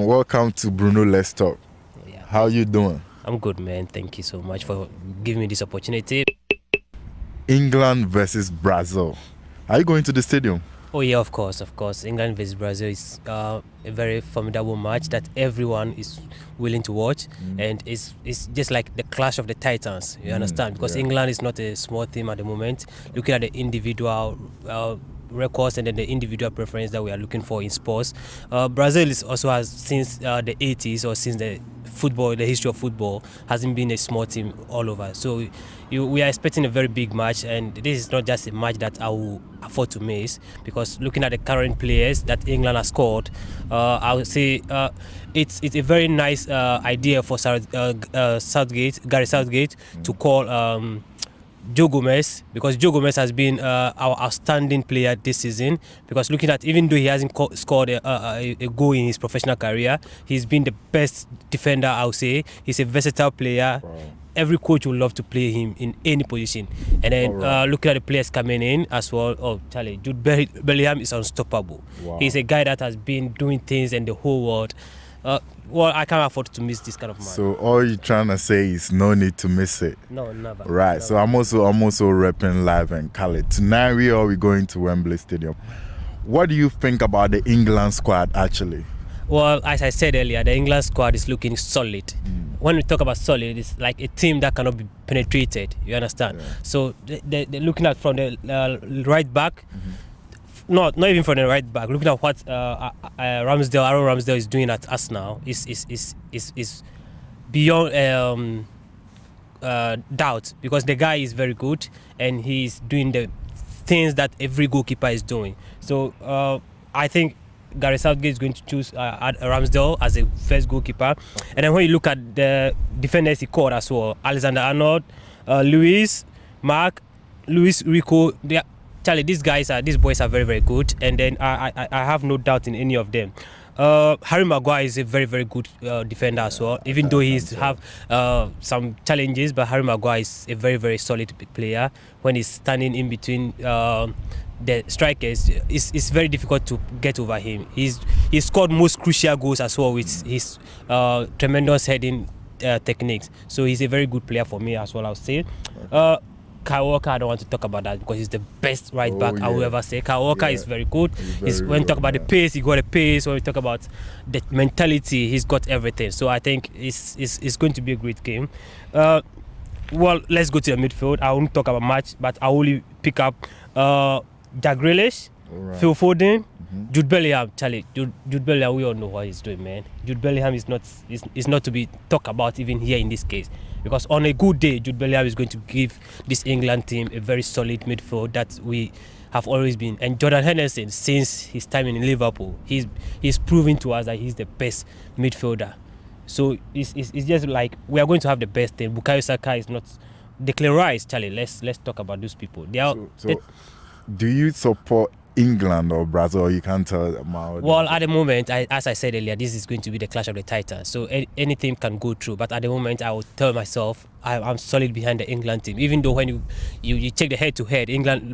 Welcome to Bruno Let's Talk. Yeah, How you doing? I'm good, man. Thank you so much for giving me this opportunity. England versus Brazil. Are you going to the stadium? Oh yeah, of course. England versus Brazil is a very formidable match that everyone is willing to watch, and it's just like the clash of the titans. You understand? Because yeah. England is not a small team at the moment. Looking at the individual records and then the individual preference that we are looking for in sports, Brazil is also has since the 80s or since the history of football hasn't been a small team all over. So we are expecting a very big match, and this is not just a match that I will afford to miss, because looking at the current players that England has scored, I would say it's a very nice idea for Gary Southgate, to call Joe Gomez, because Joe Gomez has been our outstanding player this season. Because looking at, even though he hasn't scored a goal in his professional career, he's been the best defender, I would say. He's a versatile player. Wow. Every coach would love to play him in any position. And then looking at the players coming in as well, Charlie, Jude Bellingham is unstoppable. Wow. He's a guy that has been doing things in the whole world. I can't afford to miss this kind of match. So all you're trying to say is no need to miss it. No, never. Right. Never. So I'm also repping Live and Khaled. Tonight we are going to Wembley Stadium. What do you think about the England squad actually? Well, as I said earlier, the England squad is looking solid. When we talk about solid, it's like a team that cannot be penetrated. You understand? Yeah. So they're looking at from the right back. Not even from the right back. Looking at what Aaron Ramsdale is doing at Arsenal is beyond doubt, because the guy is very good and he's doing the things that every goalkeeper is doing. So I think Gary Southgate is going to choose Ramsdale as a first goalkeeper. And then when you look at the defenders he called as well, Alexander-Arnold, Luis, Mark, Luis Rico, Charlie, these boys are very, very good, and then I have no doubt in any of them. Harry Maguire is a very, very good defender as well, even though he have some challenges, but Harry Maguire is a very, very solid player. When he's standing in between the strikers, it's very difficult to get over him. He's scored most crucial goals as well with his tremendous heading techniques. So he's a very good player for me as well, I would say. Kyle Walker, I don't want to talk about that because he's the best right back I will ever say. Kyle Walker is very good. When we talk about the pace, he got a pace. When we talk about the mentality, he's got everything. So I think it's going to be a great game. Well, let's go to the midfield. I won't talk about much, but I will pick up Jack Grealish, Phil Foden, Jude Bellingham. Charlie, Jude Bellingham, we all know what he's doing, man. Jude Bellingham is not to be talked about even here in this case. Because on a good day, Jude Bellingham is going to give this England team a very solid midfield that we have always been. And Jordan Henderson, since his time in Liverpool, he's proving to us that he's the best midfielder. So it's just like we are going to have the best team. Bukayo Saka is not. Declan Rice, Charlie. Let's talk about those people. Do you support England or Brazil, or you can't tell them? Well, at the moment, as I said earlier, this is going to be the clash of the titans. So anything can go through. But at the moment, I will tell myself I'm solid behind the England team. Even though when you check the head-to-head,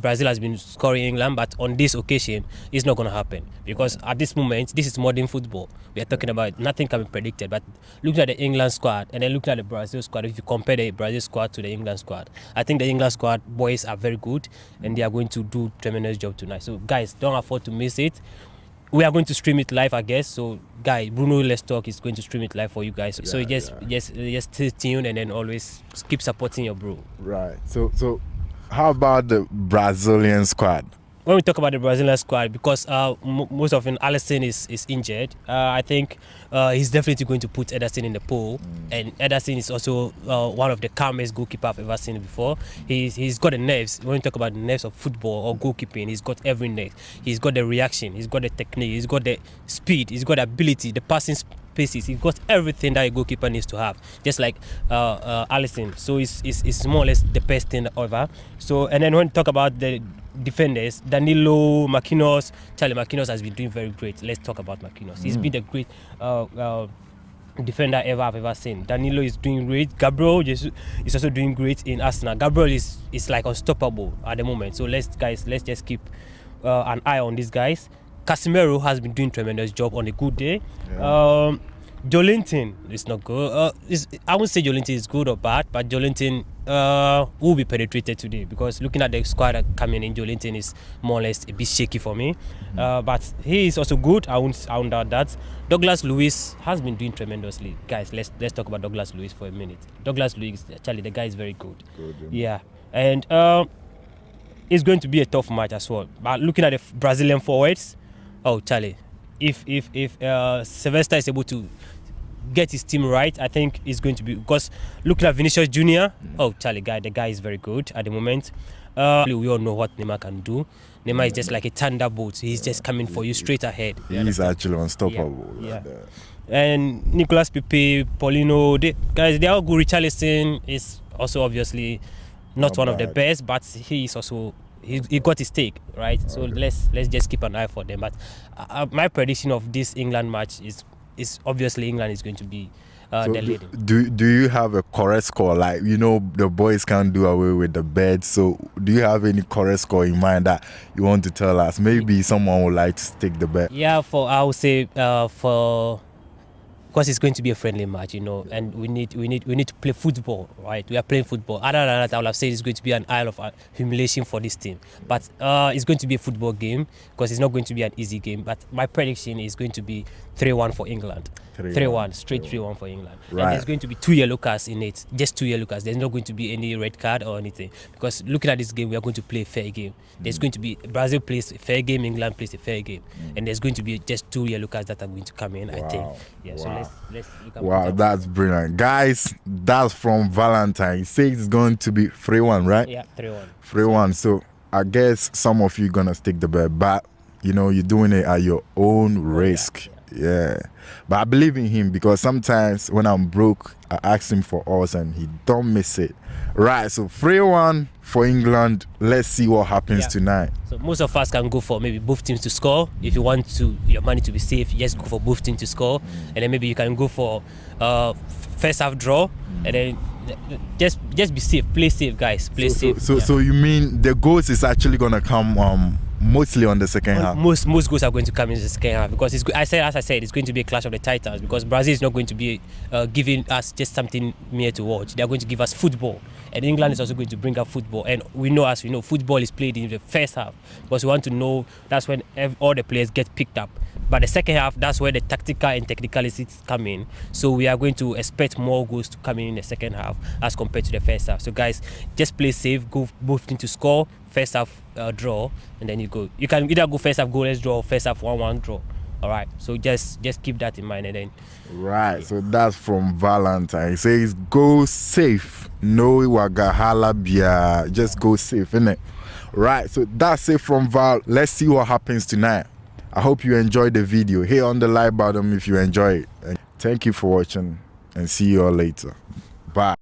Brazil has been scoring England, but on this occasion, it's not going to happen. Because at this moment, this is modern football. We are talking about nothing can be predicted. But looking at the England squad and then looking at the Brazil squad, if you compare the Brazil squad to the England squad, I think the England squad boys are very good and they are going to do a tremendous job tonight. So guys, don't afford to miss it. We are going to stream it live, I guess. So, Bruno Let's Talk is going to stream it live for you guys. So just stay tuned and then always keep supporting your bro. Right. So how about the Brazilian squad? When we talk about the Brazilian squad, because most often Alisson is injured, I think he's definitely going to put Ederson in the pool. And Ederson is also one of the calmest goalkeeper I've ever seen before. He's got the nerves. When we talk about the nerves of football or goalkeeping, he's got every nerve. He's got the reaction, he's got the technique, he's got the speed, he's got the ability, the passing paces. He's got everything that a goalkeeper needs to have, just like Alisson. So it's more or less the best thing ever. So, and then when we talk about the defenders, Danilo, Marquinhos. Charlie, Marquinhos has been doing very great. Let's talk about Marquinhos. He's been the great defender I've ever seen. Danilo is doing great. Gabriel is also doing great in Arsenal. Gabriel is like unstoppable at the moment. So let's just keep an eye on these guys. Casemiro has been doing tremendous job on a good day. Yeah. Jolinton is not good. I wouldn't say Jolinton is good or bad, but Jolinton will be penetrated today because looking at the squad that coming in, Jolinton is more or less a bit shaky for me. But he is also good. I won't doubt that. Douglas Luiz has been doing tremendously. Guys, let's talk about Douglas Luiz for a minute. Douglas Luiz, actually, the guy is very good. Yeah. And it's going to be a tough match as well. But looking at the Brazilian forwards, oh, Charlie, if Sylvester is able to get his team right, I think it's going to be, because looking at Vinicius Jr., oh, Charlie, the guy is very good at the moment. We all know what Neymar can do. Neymar is just like a thunderbolt. He's just coming for you straight ahead. He's actually unstoppable. Yeah. And Nicolas Pepe, Paulino, they're all good. Richarlison is also obviously not one of the best, but he is also, he got his take, right? So let's just keep an eye for them. But my prediction of this England match is obviously England is going to be the leading. Do you have a correct score? Like, you know, the boys can't do away with the bed. So do you have any correct score in mind that you want to tell us? Maybe someone would like to stick the bet. Yeah, I would say because it's going to be a friendly match, you know, and we need to play football, right? We are playing football. Other than that, I would have said it's going to be an isle of humiliation for this team. But it's going to be a football game because it's not going to be an easy game. But my prediction is going to be 3-1 for England. 3-1, straight 3-1 for England. Right. And there's going to be 2 yellow cards in it, just 2 yellow cards. There's not going to be any red card or anything. Because looking at this game, we are going to play a fair game. There's going to be, Brazil plays a fair game, England plays a fair game. And there's going to be just 2 yellow cards that are going to come in, I think. Yeah, so let's look at wow, that's brilliant. Guys, that's from Valentine. He says it's going to be 3-1, right? Yeah, 3-1. 3-1. So I guess some of you going to stick the bet, but you know, you're doing it at your own risk. Yeah. But I believe in him because sometimes when I'm broke, I ask him for odds and he don't miss it. Right, so 3-1 for England. Let's see what happens tonight. So most of us can go for maybe both teams to score. If you want your money to be safe, you just go for both teams to score. And then maybe you can go for first half draw. And then just be safe. Play safe, guys. Play safe. So you mean the goals is actually going to come mostly on the second half? Most goals are going to come in the second half because as I said, it's going to be a clash of the titans because Brazil is not going to be giving us just something mere to watch. They are going to give us football, and England is also going to bring up football. And we know, as we know, football is played in the first half because we want to know that's when all the players get picked up. But the second half, that's where the tactical and technicalities come in. So we are going to expect more goals to come in the second half as compared to the first half. So guys, just play safe, go both teams to score, first half draw, and then you go. You can either go first half goalless draw, or first half 1-1 draw. All right. So just keep that in mind, and then. Right. So that's from Valentine. He says go safe. No wagahala bia. Just go safe, innit? Right. So that's it from Val. Let's see what happens tonight. I hope you enjoyed the video. Hit on the like button if you enjoy it. And thank you for watching and see you all later. Bye.